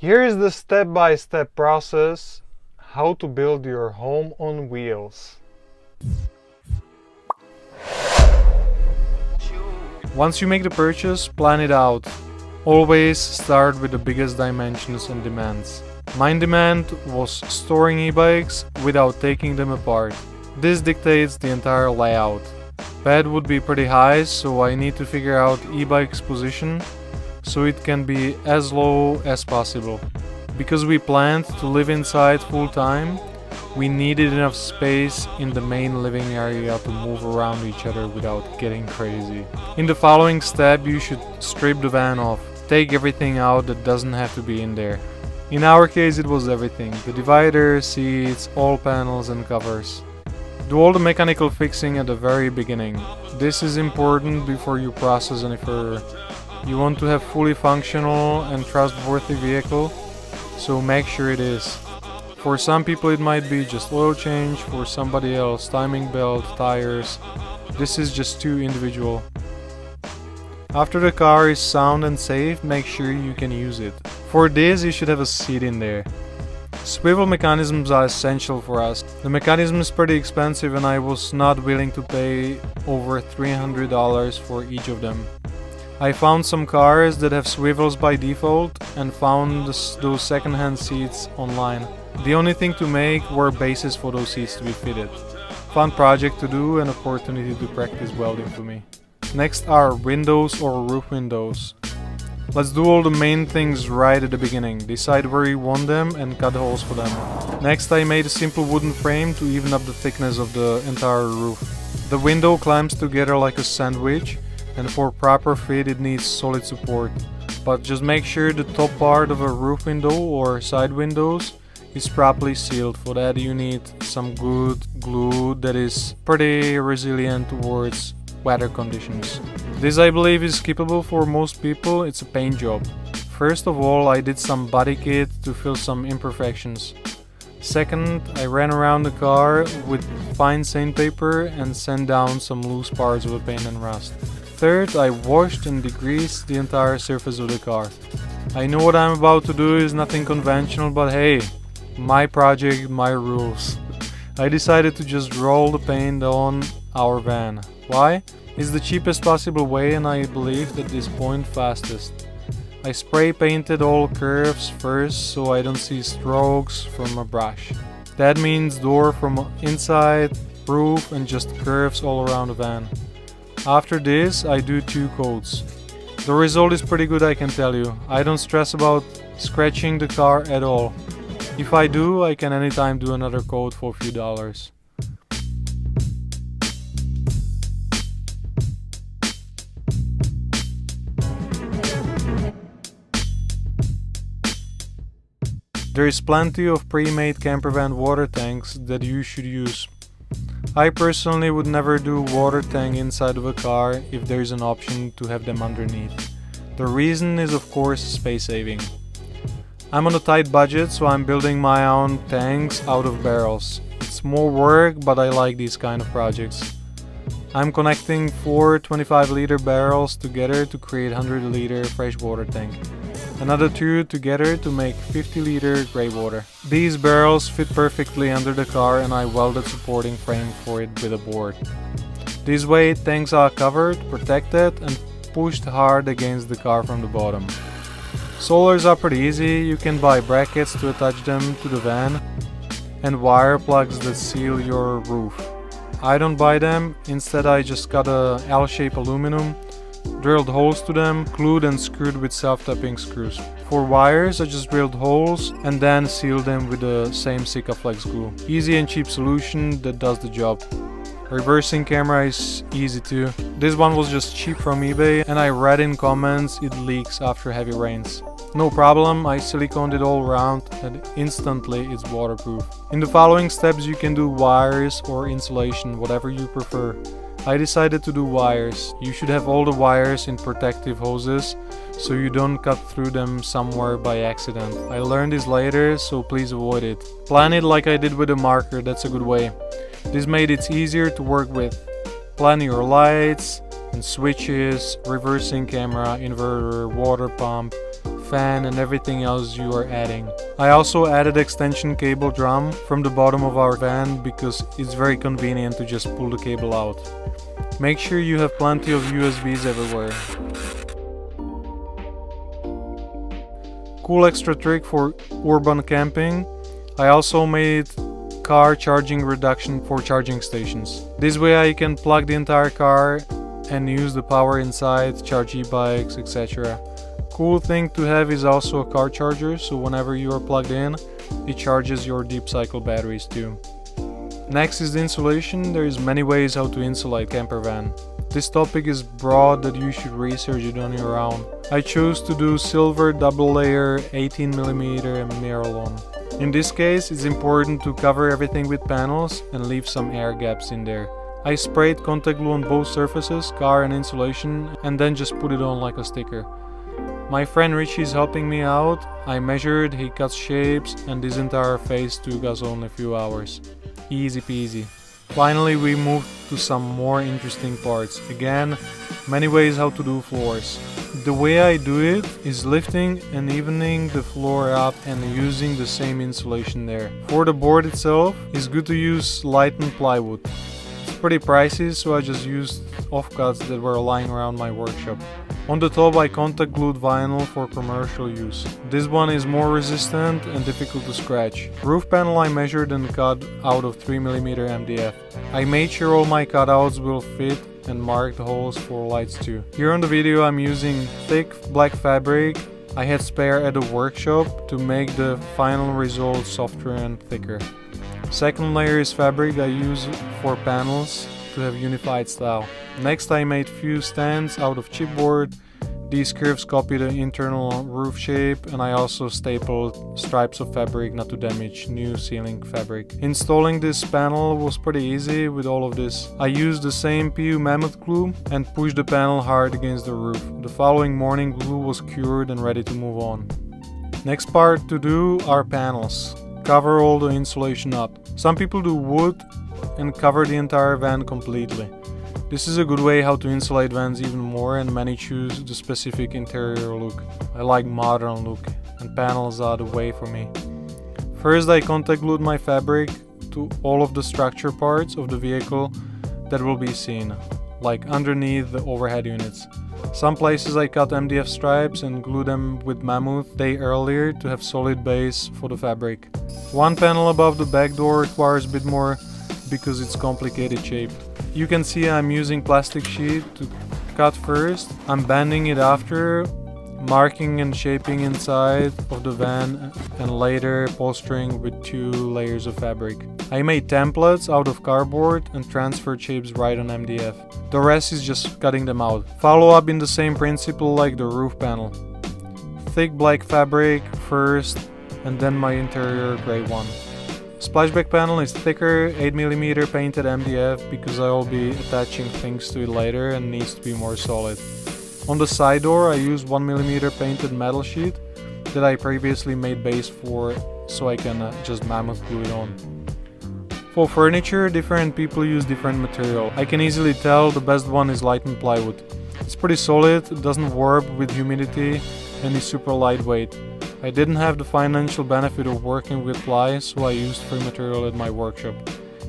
Here is the step-by-step process how to build your home on wheels. Once you make the purchase, plan it out. Always start with the biggest dimensions and demands. My demand was storing e-bikes without taking them apart. This dictates the entire layout. Bed would be pretty high, so I need to figure out e-bike's position so it can be as low as possible. Because we planned to live inside full time, we needed enough space in the main living area to move around each other without getting crazy. In the following step, you should strip the van off. Take everything out that doesn't have to be in there. In our case, it was everything: the divider, seats, all panels and covers. Do all the mechanical fixing at the very beginning. This is important before you process any further. You want to have fully functional and trustworthy vehicle, so make sure it is. For some people it might be just oil change, for somebody else timing belt, tires. This is just too individual. After the car is sound and safe, make sure you can use it. For this you should have a seat in there. Swivel mechanisms are essential for us. The mechanism is pretty expensive and I was not willing to pay over $300 for each of them. I found some cars that have swivels by default and found those second-hand seats online. The only thing to make were bases for those seats to be fitted. Fun project to do and opportunity to practice welding for me. Next are windows or roof windows. Let's do all the main things right at the beginning. Decide where you want them and cut holes for them. Next I made a simple wooden frame to even up the thickness of the entire roof. The window climbs together like a sandwich, and for proper fit it needs solid support. But just make sure the top part of a roof window or side windows is properly sealed. For that you need some good glue that is pretty resilient towards weather conditions. This I believe is skippable for most people. It's a paint job. First of all, I did some body kit to fill some imperfections. Second, I ran around the car with fine sandpaper and sand down some loose parts of the paint and rust. Third, I washed and degreased the entire surface of the car. I know what I'm about to do is nothing conventional, but hey, my project, my rules. I decided to just roll the paint on our van. Why? It's the cheapest possible way and I believe at this point fastest. I spray painted all curves first so I don't see strokes from a brush. That means door from inside, roof and just curves all around the van. After this I do 2 coats. The result is pretty good, I can tell you. I don't stress about scratching the car at all. If I do, I can anytime do another coat for a few dollars. There is plenty of pre-made campervan water tanks that you should use. I personally would never do water tank inside of a car if there is an option to have them underneath. The reason is of course space saving. I'm on a tight budget, so I'm building my own tanks out of barrels. It's more work, but I like these kind of projects. I'm connecting 4 25-liter barrels together to create 100-liter freshwater tank. Another 2 together to make 50-liter grey water. These barrels fit perfectly under the car and I welded supporting frame for it with a board. This way tanks are covered, protected and pushed hard against the car from the bottom. Solars are pretty easy. You can buy brackets to attach them to the van and wire plugs that seal your roof. I don't buy them, instead I just got a L-shaped aluminum, drilled holes to them, glued and screwed with self-tapping screws. For wires I just drilled holes and then sealed them with the same Sikaflex glue. Easy and cheap solution that does the job. Reversing camera is easy too. This one was just cheap from eBay and I read in comments it leaks after heavy rains. No problem, I siliconed it all around and instantly it's waterproof. In the following steps you can do wires or insulation, whatever you prefer. I decided to do wires. You should have all the wires in protective hoses so you don't cut through them somewhere by accident. I learned this later, so please avoid it. Plan it like I did with a marker, that's a good way. This made it easier to work with. Plan your lights and switches, reversing camera, inverter, water pump, fan and everything else you are adding. I also added extension cable drum from the bottom of our van because it's very convenient to just pull the cable out. Make sure you have plenty of USBs everywhere. Cool extra trick for urban camping, I also made car charging reduction for charging stations. This way I can plug the entire car and use the power inside, charge e-bikes, etc. Cool thing to have is also a car charger, so whenever you are plugged in, it charges your deep cycle batteries too. Next is the insulation. There is many ways how to insulate camper van. This topic is broad that you should research it on your own. I chose to do silver double layer 18mm and Miralon. In this case, it's important to cover everything with panels and leave some air gaps in there. I sprayed contact glue on both surfaces, car and insulation, and then just put it on like a sticker. My friend Richie is helping me out. I measured, he cut shapes, and this entire phase took us only a few hours. Easy peasy. Finally, we moved to some more interesting parts. Again, many ways how to do floors. The way I do it is lifting and evening the floor up and using the same insulation there. For the board itself, it's good to use lightened plywood. It's pretty pricey, so I just used offcuts that were lying around my workshop. On the top I contact glued vinyl for commercial use. This one is more resistant and difficult to scratch. Roof panel I measured and cut out of 3mm MDF. I made sure all my cutouts will fit and marked the holes for lights too. Here on the video I'm using thick black fabric I had spare at the workshop to make the final result softer and thicker. Second layer is fabric I use for panels to have unified style. Next I made few stands out of chipboard. These curves copy the internal roof shape, and I also stapled stripes of fabric not to damage new ceiling fabric. Installing this panel was pretty easy with all of this. I used the same PU Mammoth glue and pushed the panel hard against the roof. The following morning glue was cured and ready to move on. Next part to do are panels. Cover all the insulation up. Some people do wood and cover the entire van completely. This is a good way how to insulate vans even more, and many choose the specific interior look. I like modern look, and panels are the way for me. First I contact glued my fabric to all of the structure parts of the vehicle that will be seen, like underneath the overhead units. Some places I cut MDF stripes and glue them with Mammoth day earlier to have solid base for the fabric. One panel above the back door requires a bit more because it's complicated shape. You can see I'm using plastic sheet to cut first. I'm bending it after, marking and shaping inside of the van, and later polstering with 2 layers of fabric. I made templates out of cardboard and transferred shapes right on MDF. The rest is just cutting them out. Follow up in the same principle like the roof panel. Thick black fabric first, and then my interior gray one. Splashback panel is thicker, 8mm painted MDF because I will be attaching things to it later and needs to be more solid. On the side door I used 1mm painted metal sheet that I previously made base for, so I can just Mammoth glue it on. For furniture, different people use different material. I can easily tell the best one is lightened plywood. It's pretty solid, it doesn't warp with humidity, and is super lightweight. I didn't have the financial benefit of working with ply, so I used free material at my workshop.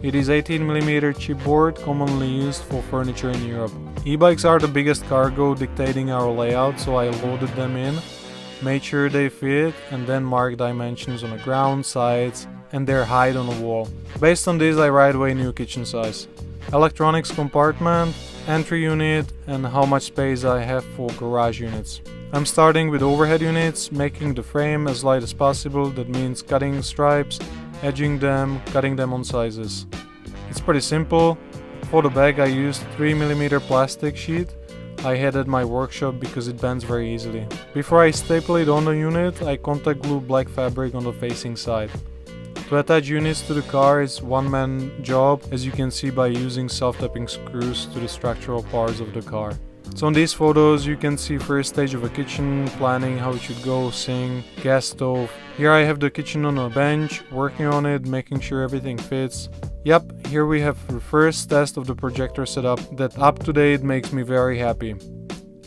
It is 18mm chipboard, commonly used for furniture in Europe. E-bikes are the biggest cargo dictating our layout, so I loaded them in, made sure they fit, and then marked dimensions on the ground, sides, and their height on the wall. Based on this I right away knew kitchen size, electronics compartment, entry unit, and how much space I have for garage units. I'm starting with overhead units, making the frame as light as possible. That means cutting stripes, edging them, cutting them on sizes. It's pretty simple. For the back I used 3mm plastic sheet I had at my workshop because it bends very easily. Before I staple it on the unit, I contact glue black fabric on the facing side. To attach units to the car is one-man job, as you can see by using self-tapping screws to the structural parts of the car. So on these photos you can see first stage of a kitchen, planning how it should go, sink, gas stove. Here I have the kitchen on a bench, working on it, making sure everything fits. Yep, here we have the first test of the projector setup that up to date makes me very happy.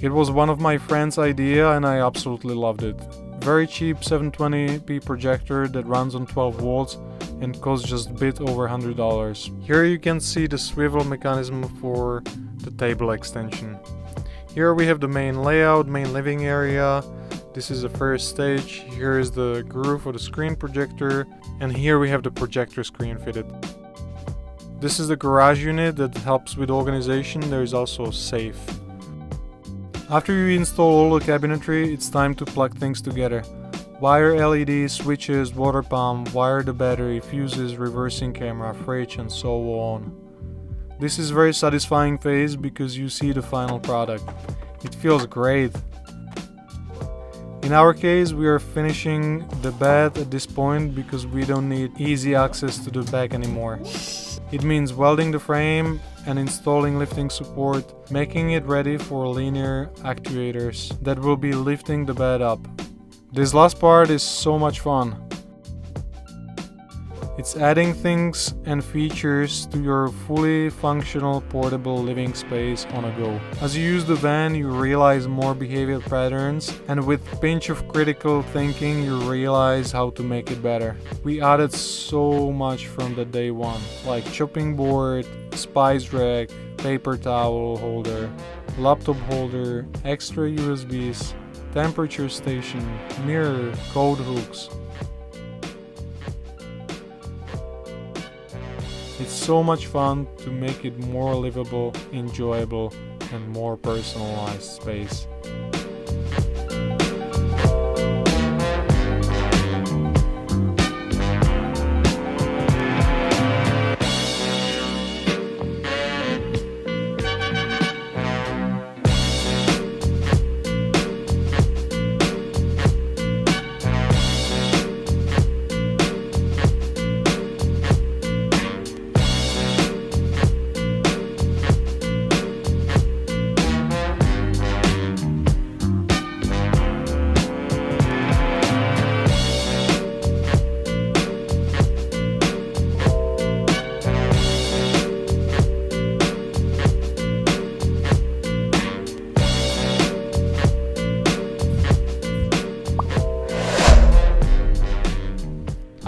It was one of my friend's idea and I absolutely loved it. Very cheap 720p projector that runs on 12 volts and costs just a bit over $100. Here you can see the swivel mechanism for the table extension. Here we have the main layout, main living area. This is the first stage. Here is the groove for the screen projector, and here we have the projector screen fitted. This is the garage unit that helps with organization. There is also a safe. After you install all the cabinetry, it's time to plug things together. Wire LEDs, switches, water pump, wire the battery, fuses, reversing camera, fridge, and so on. This is a very satisfying phase because you see the final product. It feels great. In our case, we are finishing the bed at this point because we don't need easy access to the back anymore. It means welding the frame and installing lifting support, making it ready for linear actuators that will be lifting the bed up. This last part is so much fun. It's adding things and features to your fully functional portable living space on a go. As you use the van, you realize more behavior patterns, and with a pinch of critical thinking, you realize how to make it better. We added so much from the day one, like chopping board, spice rack, paper towel holder, laptop holder, extra USBs, temperature station, mirror, code hooks. It's so much fun to make it more livable, enjoyable, and more personalized space.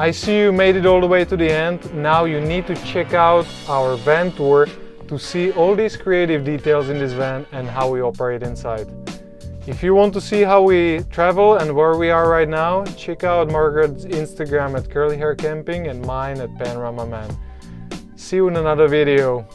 I see you made it all the way to the end. Now you need to check out our van tour to see all these creative details in this van and how we operate inside. If you want to see how we travel and where we are right now, check out Margaret's Instagram at Curly Hair Camping and mine at Panorama Man. See you in another video.